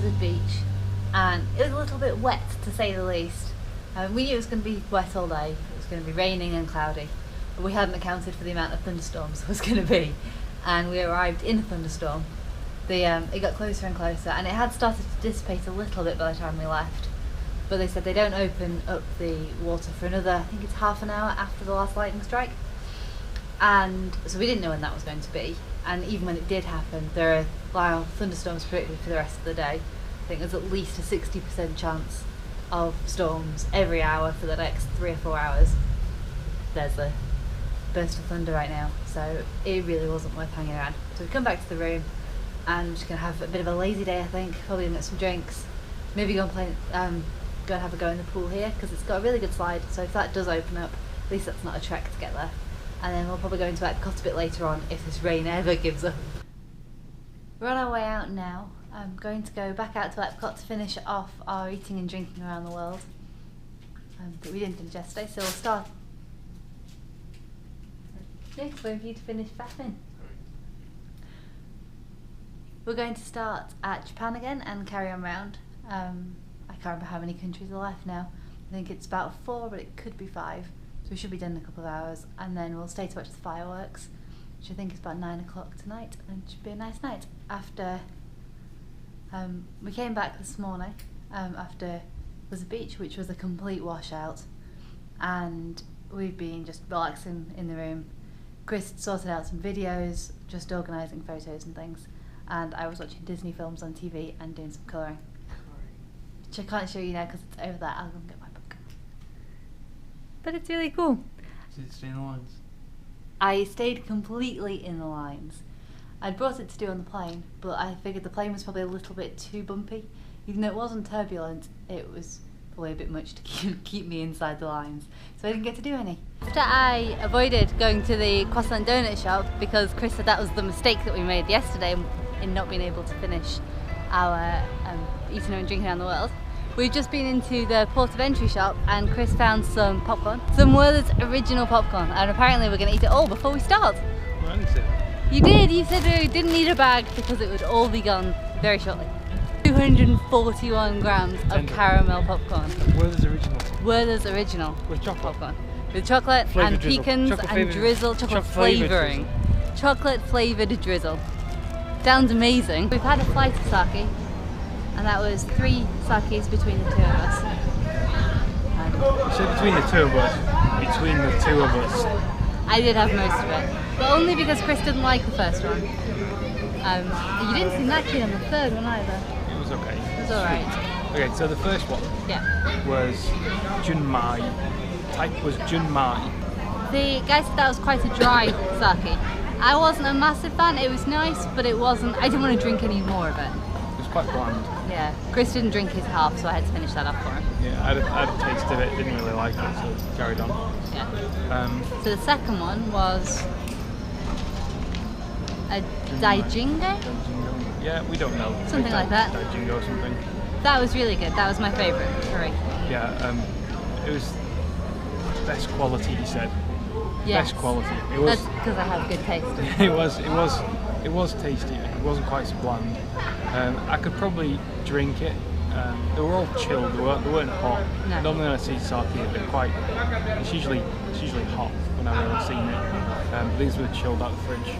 Blizzard Beach, and it was a little bit wet to say the least. We knew it was going to be wet all day, it was going to be raining and cloudy, but we hadn't accounted for the amount of thunderstorms there was going to be, and we arrived in a thunderstorm. It got closer and closer, and it had started to dissipate a little bit by the time we left, but they said they don't open up the water for another, I think it's half an hour after the last lightning strike, and so we didn't know when that was going to be. And even when it did happen, there are wild thunderstorms predicted for the rest of the day. I think there's at least a 60% chance of storms every hour for the next 3 or 4 hours. There's a burst of thunder right now, so it really wasn't worth hanging around. So we come back to the room, and we're just going to have a bit of a lazy day, I think. Probably gonna get some drinks. Maybe go and play, go and have a go in the pool here, because it's got a really good slide, so if that does open up, at least that's not a trek to get there. And then we'll probably go into Epcot a bit later on if this rain ever gives up. We're on our way out now. I'm going to go back out to Epcot to finish off our eating and drinking around the world that we didn't finish yesterday, so we'll start. Yeah, waiting for you to finish fapping. We're going to start at Japan again and carry on round. I can't remember how many countries are left now. I think it's about 4, but it could be 5. So we should be done in a couple of hours, and then we'll stay to watch the fireworks, which I think is about 9 o'clock tonight, and it should be a nice night. After we came back this morning after Blizzard Beach, which was a complete washout, and we've been just relaxing in the room. Chris sorted out some videos, just organising photos and things, and I was watching Disney films on TV and doing some colouring, which I can't show you now because it's over there. I'll go and get my book. But it's really cool. Did it stay in the lines? I stayed completely in the lines. I'd brought it to do on the plane, but I figured the plane was probably a little bit too bumpy. Even though it wasn't turbulent, it was probably a bit much to keep me inside the lines. So I didn't get to do any. After I avoided going to the croissant donut shop because Chris said that was the mistake that we made yesterday in not being able to finish our eating and drinking around the world, we've just been into the port of entry shop, and Chris found some popcorn, some Werther's original popcorn, and apparently we're going to eat it all before we start. Well, I said. You did, you said we didn't need a bag because it would all be gone very shortly. 241 grams of caramel popcorn. Werther's original. Werther's original. With chocolate. Popcorn. With chocolate Flavoured and drizzle. pecans Chocolate and drizzle, chocolate flavouring. Chocolate flavoured drizzle. Sounds amazing. We've had a flight to Saké, and that was 3 sakes between the 2 of us. You said between the 2 of us. Between the 2 of us. I did have most of it, but only because Chris didn't like the first one. You didn't seem that keen on the third one either. It was okay. It was alright. Okay, so the first one was Junmai. Type was Junmai. The guy said that was quite a dry sake. I wasn't a massive fan. It was nice, but it wasn't. I didn't want to drink any more of it. It was quite bland. Yeah, Chris didn't drink his half, so I had to finish that off for him. Yeah, I had a taste of it, didn't really like it, so carried on. Yeah. So the second one was a Daijingo? Yeah, we don't know. Something like that. Daijingo or something. That was really good. That was my favourite curry. Yeah, it was best quality, he said. Yes. Best quality. It was. That's because I have good taste. It was tasty. It wasn't quite so bland. I could probably drink it. They were all chilled. They weren't hot. No. Normally when I see sake, they're quite. It's usually hot when I've ever seen it. These were chilled out of the fridge.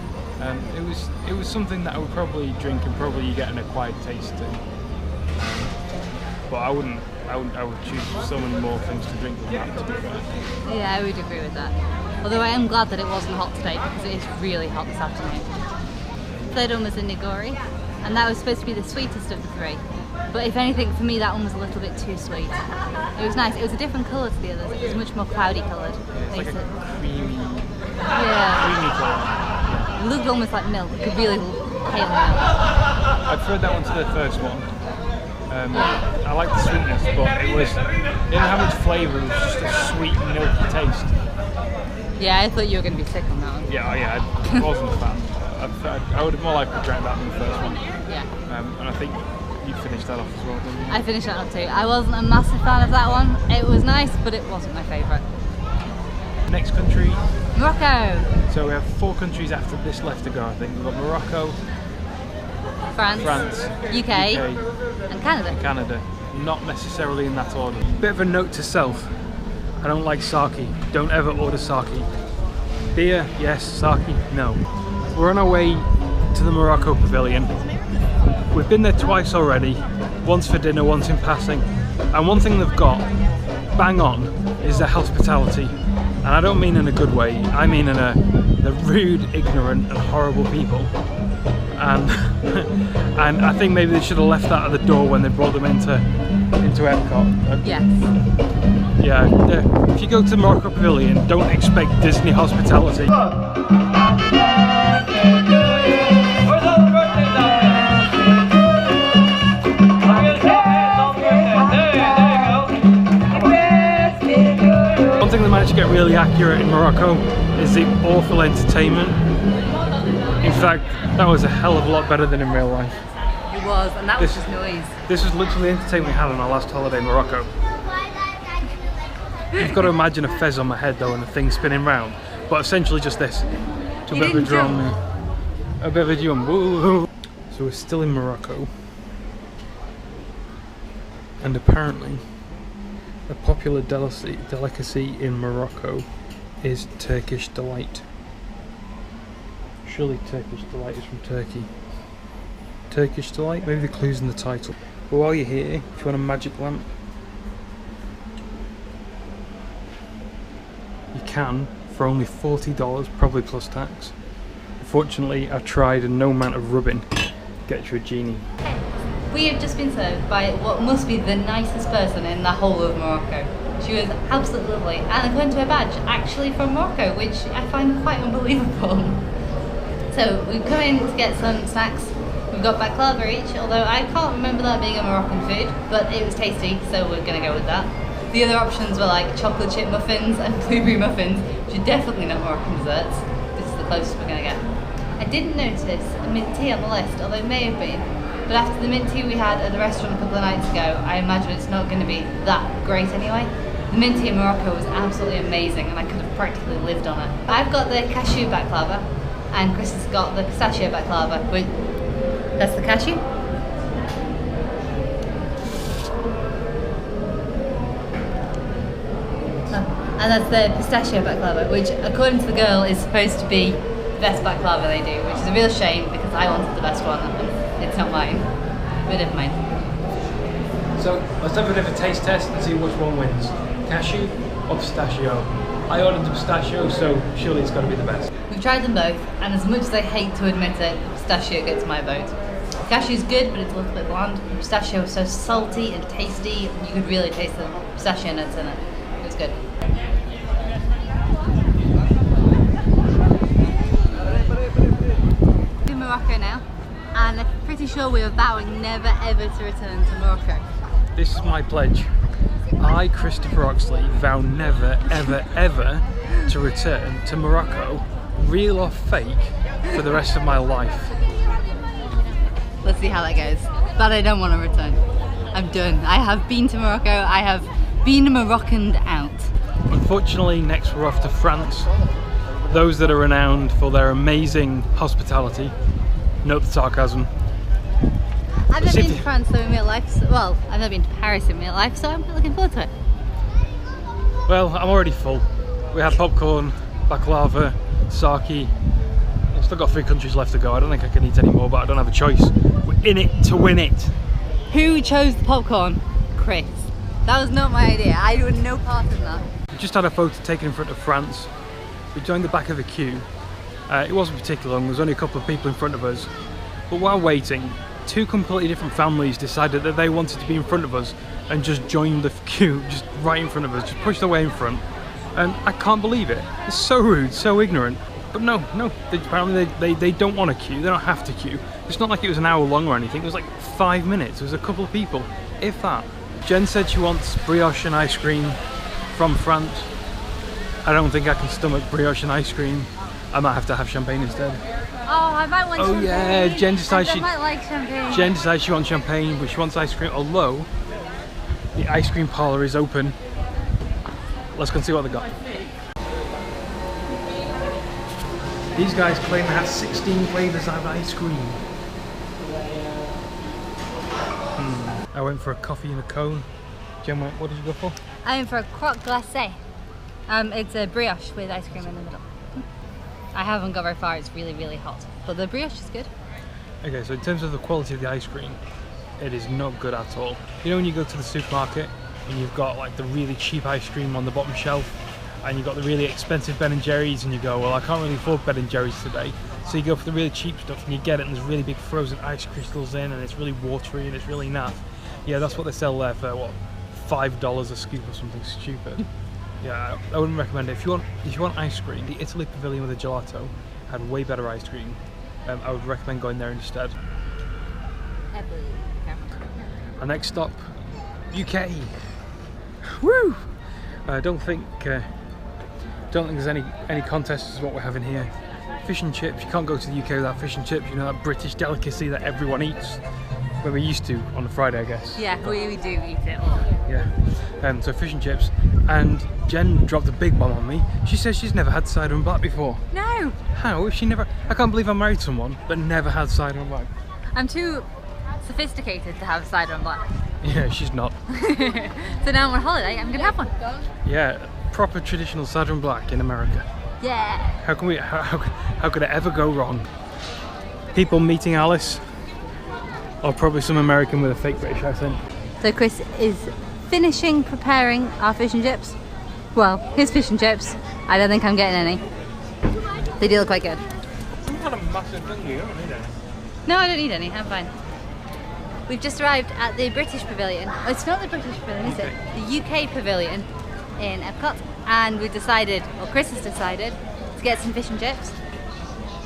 It was something that I would probably drink and probably get an acquired taste in. But I would choose so many more things to drink than that, to be fair. Yeah, I would agree with that. Although I am glad that it wasn't hot today because it is really hot this afternoon. Third one was a nigori, and that was supposed to be the sweetest of the 3. But if anything, for me, that one was a little bit too sweet. It was nice. It was a different colour to the others. It was much more cloudy coloured. It's like a creamy colour. It looked almost like milk. It could really pale milk. I preferred that one to the first one. I liked the sweetness, but it didn't have much flavour. It was just a sweet, milky taste. Yeah, I thought you were going to be sick on that one. Yeah, I wasn't a fan. I would have more likely drank that than the first one. Yeah. And I think you finished that off as well, didn't you? I finished that off too. I wasn't a massive fan of that one. It was nice, but it wasn't my favourite. Next country. Morocco. So we have 4 countries after this left to go, I think. We've got Morocco, France, UK, and Canada. Canada. Not necessarily in that order. Bit of a note to self. I don't like sake. Don't ever order sake. Beer, yes. Sake, no. We're on our way to the Morocco Pavilion. We've been there twice already. Once for dinner, once in passing. And one thing they've got bang on is their hospitality. And I don't mean in a good way. I mean in the rude, ignorant and horrible people. And and I think maybe they should have left that at the door when they brought them into Epcot. Yes. Yeah, if you go to the Morocco Pavilion, don't expect Disney hospitality. One thing they managed to get really accurate in Morocco is the awful entertainment. In fact, that was a hell of a lot better than in real life. It was, and that was just noise. This was literally the entertainment we had on our last holiday in Morocco. You've got to imagine a fez on my head though and the thing spinning round, but essentially just this. To a bit of a drum. A bit of a drum. Woo-hoo. So we're still in Morocco. And apparently a popular delicacy in Morocco is Turkish delight. Surely Turkish delight is from Turkey. Turkish delight? Maybe the clue's in the title. But while you're here, if you want a magic lamp, you can for only $40, probably plus tax. Unfortunately, I've tried and no amount of rubbing gets you a genie. We have just been served by what must be the nicest person in the whole of Morocco. She was absolutely lovely, and according to her badge, actually from Morocco, which I find quite unbelievable. So we've come in to get some snacks. We've got baklava each, although I can't remember that being a Moroccan food, but it was tasty, so we're going to go with that. The other options were like chocolate chip muffins and blueberry muffins, which are definitely not Moroccan desserts. This is the closest we're going to get. I didn't notice a mint tea on the list, although it may have been. But after the mint tea we had at the restaurant a couple of nights ago, I imagine it's not going to be that great anyway. The mint tea in Morocco was absolutely amazing and I could have practically lived on it. I've got the cashew baklava and Chris has got the pistachio baklava. Wait, that's the cashew? Oh, and that's the pistachio baklava, which according to the girl is supposed to be the best baklava they do, which is a real shame because I wanted the best one. It's not mine, but never mind. So let's have a bit of a taste test and see which one wins. Cashew or pistachio? I ordered the pistachio, so surely it's got to be the best. We've tried them both, and as much as I hate to admit it, pistachio gets my vote. Cashew's good, but it's a little bit bland. Pistachio is so salty and tasty, and you could really taste the pistachio nuts in it. It was good. We're in Morocco now. And I'm pretty sure we are vowing never ever to return to Morocco. This is my pledge. I, Christopher Oxley, vow never, ever, ever to return to Morocco, real or fake, for the rest of my life. Let's see how that goes. But I don't want to return. I'm done. I have been to Morocco. I have been Moroccaned out. Unfortunately, next we're off to France. Those that are renowned for their amazing hospitality. Note the sarcasm. I've never been to France though in real life. Well, I've never been to Paris in real life, so I'm looking forward to it. Well, I'm already full. We had popcorn, baklava, sake. I've still got 3 countries left to go. I don't think I can eat any more, but I don't have a choice. We're in it to win it. Who chose the popcorn? Chris. That was not my idea. I had no part in that. We just had a photo taken in front of France. We joined the back of the queue. It wasn't particularly long, there was only a couple of people in front of us. But while waiting, 2 completely different families decided that they wanted to be in front of us and just joined the queue, just right in front of us, just pushed their way in front. And I can't believe it. It's so rude, so ignorant. But no, apparently they don't want to queue, they don't have to queue. It's not like it was an hour long or anything, it was like 5 minutes, there was a couple of people, if that. Jen said she wants brioche and ice cream from France. I don't think I can stomach brioche and ice cream. I might have to have champagne instead. Oh, I might want champagne. Oh yeah, Jen decides she might like champagne. Jen decides she wants champagne, but she wants ice cream, although the ice cream parlour is open. Let's go and see what they got. These guys claim they have 16 flavours of ice cream. I went for a coffee and a cone. Jen went, what did you go for? I went for a croque glacé. It's a brioche with ice cream in the middle. I haven't got very far, it's really, really hot. But the brioche is good. Okay, so in terms of the quality of the ice cream, it is not good at all. You know when you go to the supermarket and you've got like the really cheap ice cream on the bottom shelf and you've got the really expensive Ben & Jerry's and you go, well, I can't really afford Ben & Jerry's today. So you go for the really cheap stuff and you get it and there's really big frozen ice crystals in and it's really watery and it's really naff. Yeah, that's what they sell there for, what, $5 a scoop or something stupid. Yeah, I wouldn't recommend it. If you want ice cream, the Italy Pavilion with the gelato had way better ice cream. I would recommend going there instead. Our next stop, UK. Woo! I don't think there's any contest as what we're having here. Fish and chips. You can't go to the UK without fish and chips. You know, that British delicacy that everyone eats. Well, we used to on a Friday, I guess. Yeah, we do eat it all. Yeah. So fish and chips. And Jen dropped a big bomb on me. She says she's never had cider and black before. No. How? She never. I can't believe I married someone but never had cider and black. I'm too sophisticated to have cider and black. Yeah, she's not. So now I'm on holiday, I'm gonna have one. Yeah, proper traditional cider and black in America. Yeah. How could it ever go wrong? People meeting Alice, or probably some American with a fake British accent. So Chris is finishing preparing our fish and chips. Well, his fish and chips. I don't think I'm getting any. They do look quite good. Some kind of massive thing, you don't need any. No, I don't need any, I'm fine. We've just arrived at the British Pavilion. Oh, it's not the British Pavilion, is it? The UK Pavilion in Epcot. And we decided, or Chris has decided, to get some fish and chips.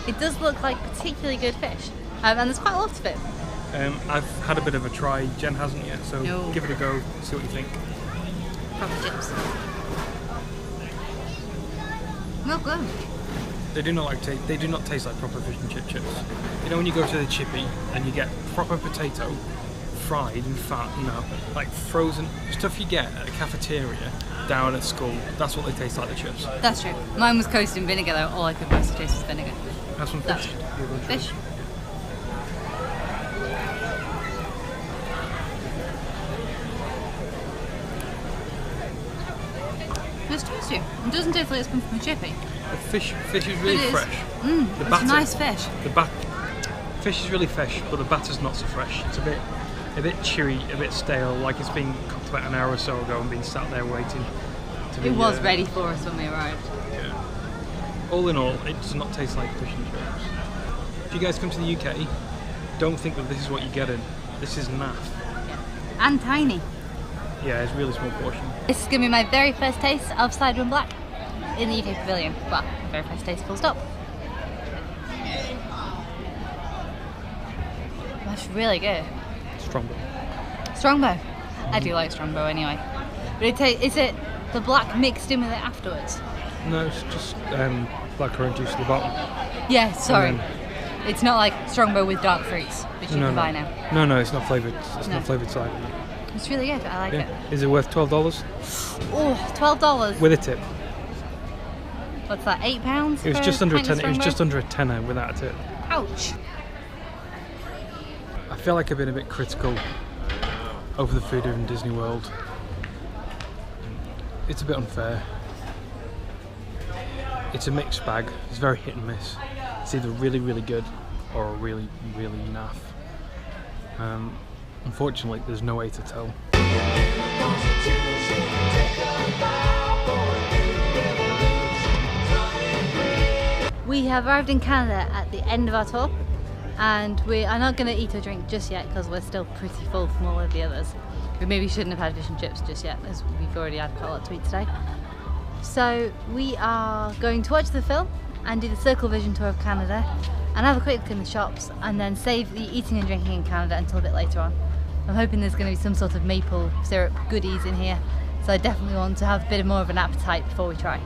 It does look like particularly good fish. And there's quite a lot of it. I've had a bit of a try, Jen hasn't yet, so No. give it a go, see what you think. Proper chips. Not good. They do not taste like proper fish and chips. You know when you go to the chippy and you get proper potato, fried in fat, no, like frozen stuff you get at a cafeteria down at school. That's what they taste like, the chips. That's true. Mine was coated in vinegar though. All I could mostly taste was vinegar. That's some That's fish. fish. It's tasty. It doesn't taste like it's come from a chippy. The fish is really fresh. The It's nice fish. Fish is really fresh, but the batter's not so fresh. It's a bit chewy, a bit stale, like it's been cooked about an hour or so ago and been sat there waiting. It was ready for us when we arrived. Yeah. All in all, it does not taste like fish and chips. If you guys come to the UK, don't think that this is what you're getting. This is naff. And tiny. Yeah, it's a really small portion. This is going to be my very first taste of cider and black in the UK Pavilion. Well, my very first taste, full stop. That's really good. Strongbow. I do like Strongbow anyway. But is it the black mixed in with it afterwards? No, it's just blackcurrant juice at the bottom. Yeah, sorry. It's not like Strongbow with dark fruits, which you can buy now. No, it's not flavoured. It's not flavoured cider. It's really good. I like it. Is it worth $12? Oh, $12 With a tip. What's that? £8? It was just under a tenner. It was just under a tenner without a tip. Ouch. I feel like I've been a bit critical over the food in Disney World. It's a bit unfair. It's a mixed bag. It's very hit and miss. It's either really, really good or really, really naff. Unfortunately, there's no way to tell. We have arrived in Canada at the end of our tour, and we are not going to eat or drink just yet because we're still pretty full from all of the others. We maybe shouldn't have had fish and chips just yet, as we've already had quite a lot to eat today. So we are going to watch the film and do the Circle Vision tour of Canada and have a quick look in the shops and then save the eating and drinking in Canada until a bit later on. I'm hoping there's going to be some sort of maple syrup goodies in here, so I definitely want to have a bit more of an appetite before we try.